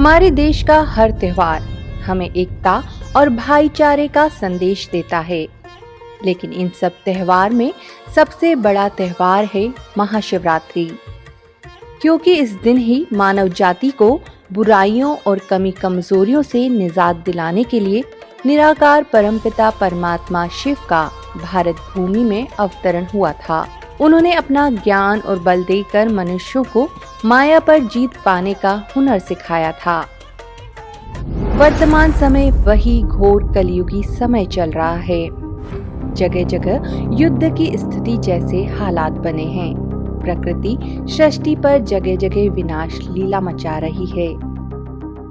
हमारे देश का हर त्योहार हमें एकता और भाईचारे का संदेश देता है, लेकिन इन सब त्योहार में सबसे बड़ा त्योहार है महाशिवरात्रि, क्योंकि इस दिन ही मानव जाति को बुराइयों और कमी कमजोरियों से निजात दिलाने के लिए निराकार परमपिता परमात्मा शिव का भारत भूमि में अवतरण हुआ था। उन्होंने अपना ज्ञान और बल देकर मनुष्यों को माया पर जीत पाने का हुनर सिखाया था। वर्तमान समय वही घोर कलयुगी समय चल रहा है। जगह जगह युद्ध की स्थिति जैसे हालात बने हैं। प्रकृति सृष्टि पर जगह जगह विनाश लीला मचा रही है।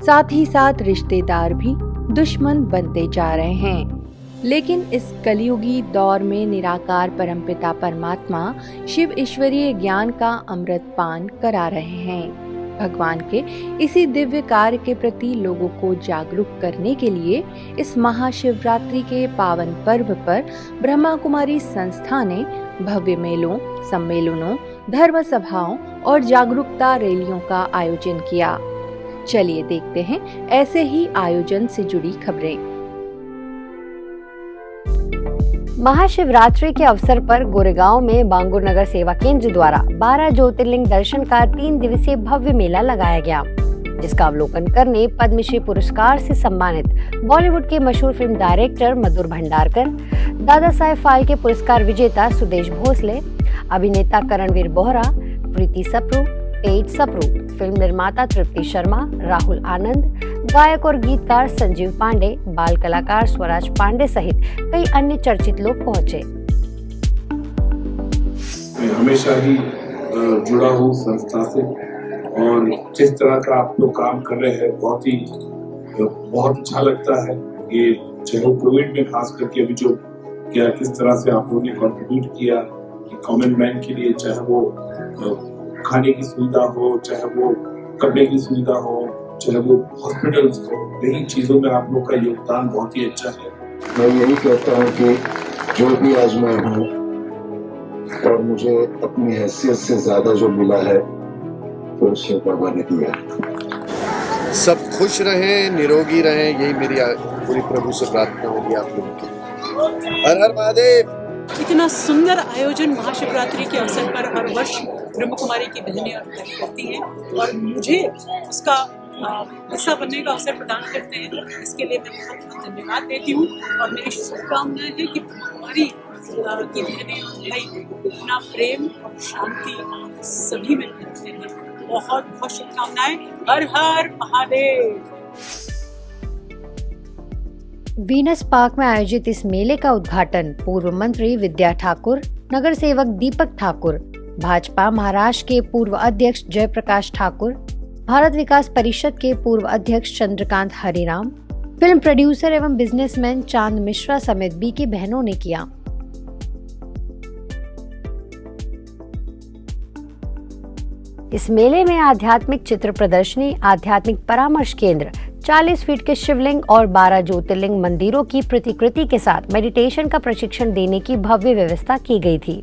साथ ही साथ रिश्तेदार भी दुश्मन बनते जा रहे हैं। लेकिन इस कलयुगी दौर में निराकार परमपिता परमात्मा शिव ईश्वरीय ज्ञान का अमृत पान करा रहे हैं। भगवान के इसी दिव्य कार्य के प्रति लोगों को जागरूक करने के लिए इस महाशिवरात्रि के पावन पर्व पर ब्रह्मा कुमारी संस्था ने भव्य मेलों, सम्मेलनों, धर्म सभाओं और जागरूकता रैलियों का आयोजन किया। चलिए देखते हैं ऐसे ही आयोजन से जुड़ी खबरें। महाशिवरात्रि के अवसर पर गोरेगांव में बांगुर नगर सेवा केंद्र द्वारा 12 ज्योतिर्लिंग दर्शन का 3 दिवसीय भव्य मेला लगाया गया, जिसका अवलोकन करने पद्मश्री पुरस्कार से सम्मानित बॉलीवुड के मशहूर फिल्म डायरेक्टर मधुर भंडारकर, दादा साहेब फाल्के पुरस्कार विजेता सुदेश भोसले, अभिनेता करणवीर बोहरा, प्रीति सप्रू, तेज सप्रू, फिल्म निर्माता तृप्ति शर्मा, राहुल आनंद, गायक और गीतकार संजीव पांडे, बाल कलाकार स्वराज पांडे सहित कई अन्य चर्चित लोग पहुंचे। मैं हमेशा ही जुड़ा हूँ संस्था से और जिस तरह का आप लोग काम कर रहे हैं बहुत अच्छा लगता है। ये चाहे वो कोविड में खास करके अभी जो क्या किस तरह से आप लोगों ने कंट्रीब्यूट किया कॉमन मैन के लिए, चाहे वो खाने की सुविधा हो, चाहे वो कपड़े की सुविधा हो, चाहे वो हॉस्पिटल्स हो, यही चीजों में आप लोग का योगदान बहुत ही अच्छा है। मैं यही कहता हूँ कि जो भी आज मैं हूँ और मुझे अपनी हैसियत से ज्यादा जो मिला है तो शिव बाबा ने दिया। सब खुश रहें, निरोगी रहें, यही मेरी पूरी प्रभु से प्रार्थना होगी आप लोगों की। हर हर महादेव। इतना सुंदर आयोजन महाशिवरात्रि के अवसर पर हर वर्ष ब्रह्म कुमारी की बहनें करती हैं और मुझे उसका हिस्सा बनने का अवसर प्रदान करते हैं। इसके लिए मैं बहुत बहुत धन्यवाद देती हूँ और मेरी शुभकामनाएं है कि ब्रह्म कुमारी की बहनें और भाई अपना प्रेम और शांति सभी में रखते हैं। बहुत बहुत शुभकामनाएं। हर हर महादेव। वीनस पार्क में आयोजित इस मेले का उद्घाटन पूर्व मंत्री विद्या ठाकुर, नगर सेवक दीपक ठाकुर, भाजपा महाराष्ट्र के पूर्व अध्यक्ष जयप्रकाश ठाकुर, भारत विकास परिषद के पूर्व अध्यक्ष चंद्रकांत हरिराम, फिल्म प्रोड्यूसर एवं बिजनेसमैन चांद मिश्रा समेत बीके बहनों ने किया। इस मेले में आध्यात्मिक चित्र प्रदर्शनी, आध्यात्मिक परामर्श केंद्र, 40 फीट के शिवलिंग और 12 ज्योतिर्लिंग मंदिरों की प्रतिकृति के साथ मेडिटेशन का प्रशिक्षण देने की भव्य व्यवस्था की गई थी।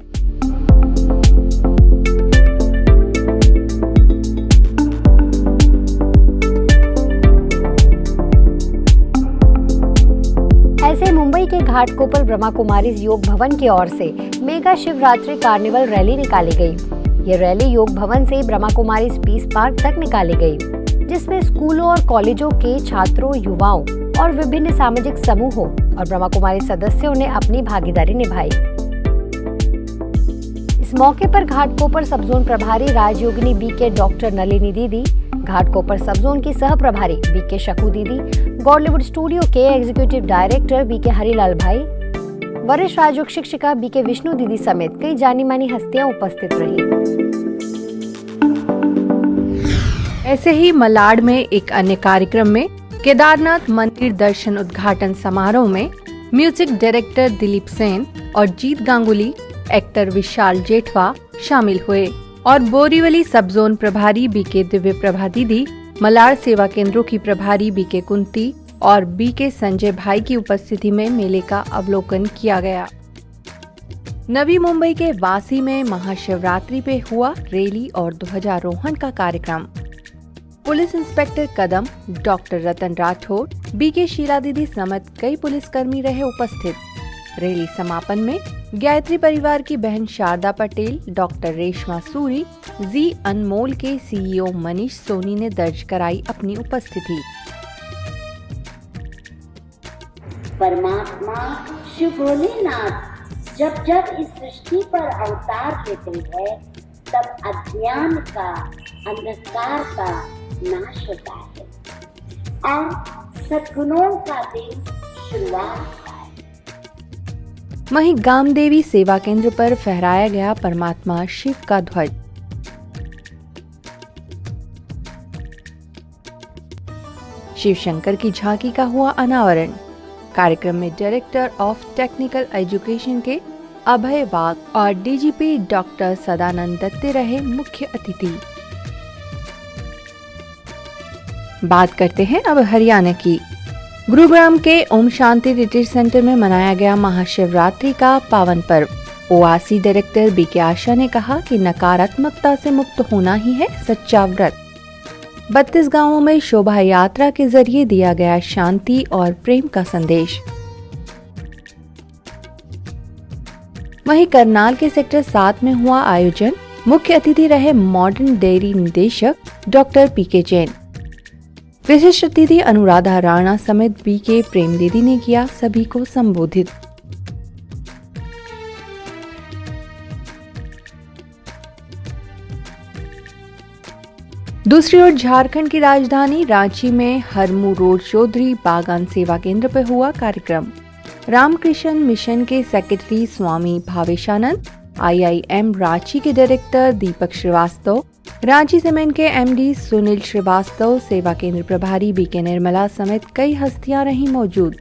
ऐसे मुंबई के घाटकोपर ब्रह्मा कुमारीज योग भवन की ओर से मेगा शिवरात्रि कार्निवल रैली निकाली गई। ये रैली योग भवन से ब्रह्मा कुमारीज पीस पार्क तक निकाली गई, जिसमें स्कूलों और कॉलेजों के छात्रों, युवाओं और विभिन्न सामाजिक समूहों और ब्रह्मा कुमारी सदस्यों ने अपनी भागीदारी निभाई। इस मौके पर घाटकोपर सबजोन प्रभारी राजयोगिनी बीके डॉक्टर नलिनी दीदी, घाटकोपर सबजोन की सह प्रभारी बीके शकू दीदी, बॉलीवुड स्टूडियो के एग्जीक्यूटिव डायरेक्टर बीके हरिलाल भाई, वरिष्ठ राजयोग शिक्षिका बीके विष्णु दीदी समेत कई जानी मानी हस्तियां उपस्थित रही। ऐसे ही मलाड में एक अन्य कार्यक्रम में केदारनाथ मंदिर दर्शन उद्घाटन समारोह में म्यूजिक डायरेक्टर दिलीप सेन और जीत गांगुली, एक्टर विशाल जेठवा शामिल हुए और बोरीवली सब जोन प्रभारी बीके दिव्य प्रभा दीदी, मलाड सेवा केंद्रों की प्रभारी बीके कुंती और बीके संजय भाई की उपस्थिति में मेले का अवलोकन किया गया। नवी मुंबई के वासी में महाशिवरात्रि पे हुआ रैली और ध्वजारोहण का कार्यक्रम। पुलिस इंस्पेक्टर कदम, डॉक्टर रतन राठौर, बीके शीला दीदी समेत कई पुलिसकर्मी रहे उपस्थित। रैली समापन में गायत्री परिवार की बहन शारदा पटेल, डॉक्टर रेशमा सूरी, जी अनमोल के सीईओ मनीष सोनी ने दर्ज कराई अपनी उपस्थिति। परमात्मा शिव भोलेनाथ जब जब इस सृष्टि पर अवतार लेते हैं तब अज्ञान का, अंधकार का नाश होता है और सद्गुणों का दिन शुरुआत होता है। वहीं गामदेवी सेवा केंद्र पर फहराया गया परमात्मा शिव का ध्वज। शिव शंकर की झांकी का हुआ अनावरण। कार्यक्रम में डायरेक्टर ऑफ टेक्निकल एजुकेशन के अभय वाघ और डीजीपी डॉक्टर सदानंद दत्ते रहे मुख्य अतिथि। बात करते हैं अब हरियाणा की। गुरुग्राम के ओम शांति रिट्रीट सेंटर में मनाया गया महाशिवरात्रि का पावन पर्व। ओआरसी डायरेक्टर बीके आशा ने कहा कि नकारात्मकता से मुक्त होना ही है सच्चा व्रत। 32 गांवों में शोभा यात्रा के जरिए दिया गया शांति और प्रेम का संदेश। वहीं करनाल के सेक्टर 7 में हुआ आयोजन। मुख्य अतिथि रहे मॉडर्न डेयरी निदेशक डॉक्टर पीके जैन। विशिष्ट अतिथि अनुराधा राणा समेत बीके प्रेम दीदी ने किया सभी को संबोधित। दूसरी ओर झारखंड की राजधानी रांची में हरमू रोड चौधरी बागान सेवा केंद्र पर हुआ कार्यक्रम। रामकृष्ण मिशन के सेक्रेटरी स्वामी भावेशानंद, IIM रांची के डायरेक्टर दीपक श्रीवास्तव, रांची सीमेंट के MD सुनील श्रीवास्तव, सेवा केंद्र प्रभारी बीके निर्मला समेत कई हस्तियां रही मौजूद।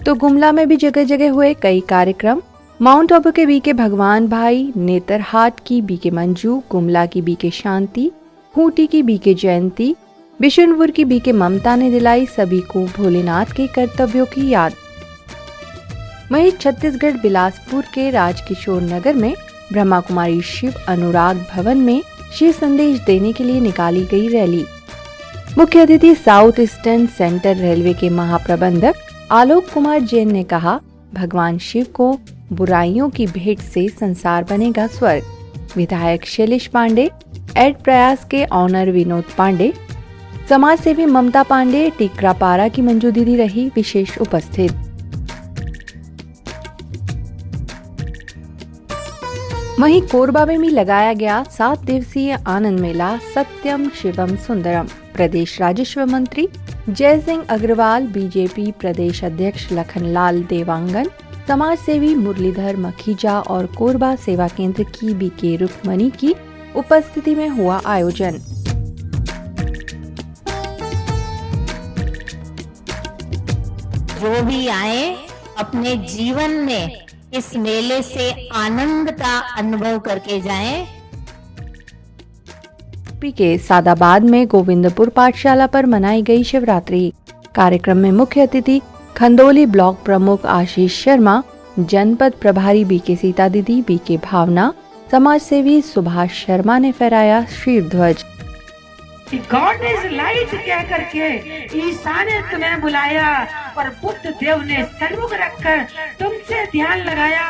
तो गुमला में भी जगह जगह हुए कई कार्यक्रम। माउंट आबू के बीके भगवान भाई, नेतरहाट की बीके मंजू, गुमला की बीके शांति, खूंटी की बीके जयंती, बिशुनपुर की बीके ममता ने दिलाई सभी को भोलेनाथ के कर्तव्यों की याद। वहीं छत्तीसगढ़ बिलासपुर के राजकिशोर नगर में ब्रह्मा कुमारी शिव अनुराग भवन में शिव संदेश देने के लिए निकाली गई रैली। मुख्य अतिथि साउथ ईस्टर्न सेंटर रेलवे के महाप्रबंधक आलोक कुमार जैन ने कहा, भगवान शिव को बुराइयों की भेंट से संसार बनेगा स्वर्ग। विधायक शैलेश पांडे, एड प्रयास के ऑनर विनोद पांडे, समाज सेवी ममता पांडे, टिकरापारा की मंजू दीदी रही विशेष उपस्थित। वहीं कोरबा में भी लगाया गया 7 दिवसीय आनंद मेला सत्यम शिवम सुंदरम। प्रदेश राजस्व मंत्री जय सिंह अग्रवाल, बीजेपी प्रदेश अध्यक्ष लखनलाल देवांगन, समाज सेवी मुरलीधर मखीजा और कोरबा सेवा केंद्र की बीके रुक्मणी की उपस्थिति में हुआ आयोजन। जो भी आए अपने जीवन में इस मेले से आनंद का अनुभव करके जाएं। के सादाबाद में गोविंदपुर पाठशाला पर मनाई गई शिवरात्रि। कार्यक्रम में मुख्य अतिथि खंदोली ब्लॉक प्रमुख आशीष शर्मा, जनपद प्रभारी बीके सीता दीदी, बीके भावना, समाज सेवी सुभाष शर्मा ने फहराया शिव ध्वज। गॉड इज लाइट कह करके ईसा ने तुम्हें बुलाया और बुद्ध देव ने सन्मुख रखकर तुमसे ध्यान लगाया।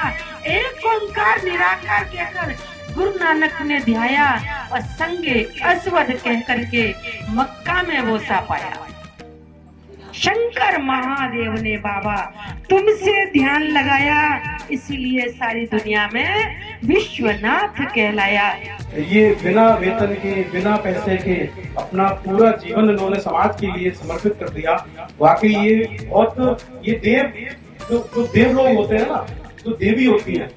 एक ओंकार निराकार कहकर गुरु नानक ने ध्याया और संगे असवद कह करके मक्का में वो सा पाया। शंकर महादेव ने बाबा तुमसे ध्यान लगाया, इसीलिए सारी दुनिया में विश्वनाथ कहलाया। ये बिना वेतन के, बिना पैसे के अपना पूरा जीवन इन्होंने समाज के लिए समर्पित कर दिया। वाकई ये बहुत, ये देव जो देव लोग होते हैं ना, जो देवी होती है,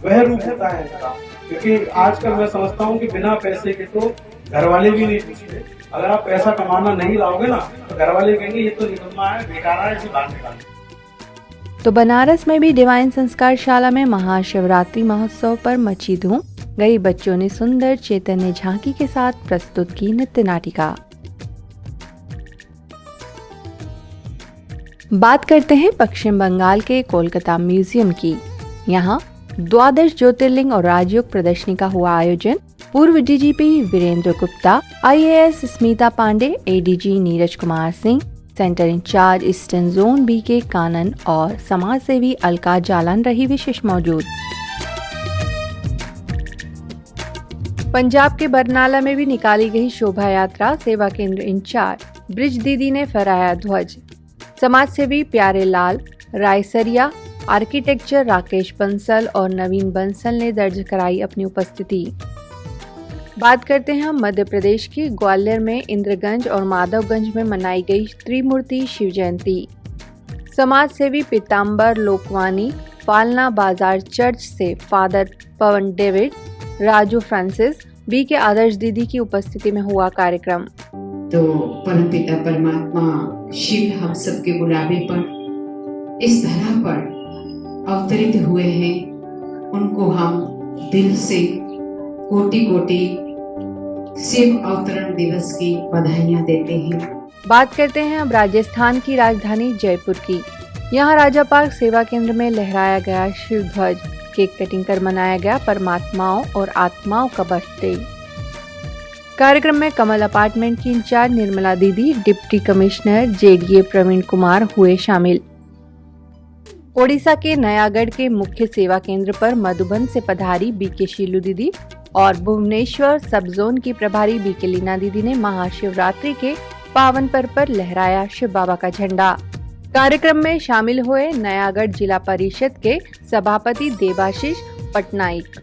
वह रूप होता है इनका। क्योंकि आजकल मैं समझता हूँ कि बिना पैसे के तो घर वाले भी नहीं पूछते। अगर आप पैसा कमाना नहीं लाओगे ना तो घर वाले कहेंगे ये तो निकम्मा है, बेकार है, इसे बाहर निकालो। तो बनारस में भी डिवाइन संस्कार शाला में महाशिवरात्रि महोत्सव पर मची धूम। गरीब बच्चों ने सुंदर चैतन्य झांकी के साथ प्रस्तुत की नृत्य नाटिका। बात करते हैं पश्चिम बंगाल के कोलकाता म्यूजियम की। यहाँ द्वादश ज्योतिर्लिंग और राजयोग प्रदर्शनी का हुआ आयोजन। पूर्व DGP Virendra Gupta, IAS Smita Pandey, ADG Neeraj Kumar Singh, centre incharge eastern zone BK Kanan और समाज सेवी अलका जालान रही विशेष मौजूद। पंजाब के बरनाला में भी निकाली गई शोभा यात्रा। सेवा केंद्र इंचार्ज ब्रिज दीदी ने फहराया ध्वज। समाज सेवी प्यारे लाल रायसरिया, आर्किटेक्चर राकेश बंसल और नवीन बंसल ने दर्ज कराई अपनी उपस्थिति। बात करते हैं हम मध्य प्रदेश की। ग्वालियर में इंद्रगंज और माधवगंज में मनाई गई त्रिमूर्ति शिव जयंती। समाज सेवी पीताम्बर लोकवानी, पालना बाजार चर्च से फादर पवन डेविड, राजू फ्रांसिस, BK आदर्श दीदी की उपस्थिति में हुआ कार्यक्रम। तो परमपिता परमात्मा शिव हम सबके बुलावे पर इस धरा पर अवतरित हुए हैं, उनको हम दिल से कोटि कोटि शिव अवतरण दिवस की बधाइयां देते हैं। बात करते हैं अब राजस्थान की राजधानी जयपुर की। यहाँ राजा पार्क सेवा केंद्र में लहराया गया शिव ध्वज। केक कटिंग कर मनाया गया परमात्माओं और आत्माओं का बर्थडे। कार्यक्रम में कमल अपार्टमेंट की इंचार्ज निर्मला दीदी, deputy commissioner JDA Praveen Kumar हुए शामिल। ओडिशा के नयागढ़ के मुख्य सेवा केंद्र पर मधुबन से पधारी BK शीलू दीदी और भुवनेश्वर सब जोन की प्रभारी BK लीना दीदी ने महाशिवरात्रि के पावन पर्व पर लहराया शिव बाबा का झंडा। कार्यक्रम में शामिल हुए नयागढ़ जिला परिषद के सभापति देवाशीष पटनायक।